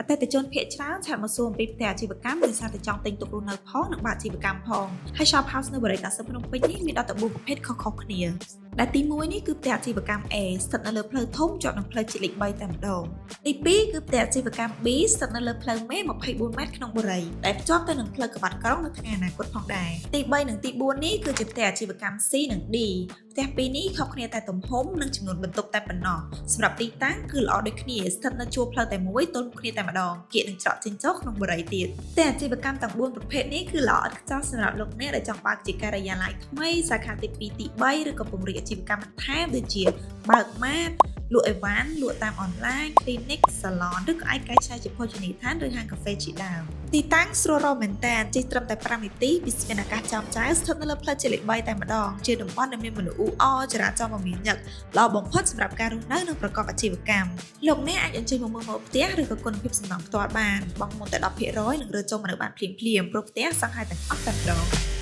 តែតជនភាគច្រើនឆាប់មកសួរអំពីផ្ទះអាជីវកម្មដោយសារតែចង់ទិញទុករស់នៅផងនិងបើកអាជីវកម្មផងហើយ Shop House នៅបរិយាកាសភ្នំពេញនេះមានដល់14ប្រភេទខុសៗគ្នាដែលទី1នេះគឺផ្ទះអាជីវកម្ម A ស្ថិតនៅលើផ្លូវធំជាប់នឹងផ្លូវជាតិលេខ3តែម្ដងទី2គឺផ្ទះអាជីវកម្ម B ស្ថិតនៅលើផ្លូវមេ24ម៉ែត្រក្នុងបុរីដែលភ្ជាប់ទៅនឹងផ្លូវក្បាត់ក្រុងនៅថ្ងៃអនាគតផងដែរទី3និងទី4នេះគឺជាផ្ទះអាជីវកម្ម C និង D ផ្ទះពីរនេះខុសគ្នាតែទំហំនិងចំនួនបន្ទប់តែប៉ុណ្ណោះសម្រាប់ទីតាំងគឺល្អដូចគ្នាស្ថិតនៅជួរផ្លូវតែមួយទល់មុខគ្នាតែម្ដងគៀកនឹងច្រកចេញចុះក្នុងបុរីទៀតផ្ទះអាជីវកម្មទាំង4ប្រភេទនេះគឺល្អឥតខ្ចោះសម្រាប់លោកអ្នកដែលចង់បើកជាការិយាល័យថ្មីសាខាទី2ទី3ឬក៏ពង្រីកអាជីវកម្មបន្ថែមដូចជាបើកម៉ាតលក់អីវ៉ាន់លក់តាមអនឡាញ clinic salon ឬក៏អាចកែច្នៃជាភោជនីយដ្ឋានឬហាងកាហ្វេជាដើមទីតាំងស្រួលរកមែនតើជិះត្រឹមតែ5នាទីពីស្ពានអាកាសចំចៅស្ថិតនៅលើផ្លូវជាតិលេខ3តែម្ដងជាតំបន់ដែលមានមនុស្សអ៊ូអរចរាចរណ៍មមាញឹកល្អបំផុតសម្រាប់ការរស់នៅនិងប្រកបអាជីវកម្មលោកអ្នកអាចអញ្ជើញមកមើលម៉ូដផ្ទះឬក៏គុណភាពសំណង់ផ្ទាល់បានបង់មុនតែ 10% និងរើចូលមកនៅបានភ្លាមៗព្រោះផ្ទះសង់ហើយទាំងអស់តែម្ដង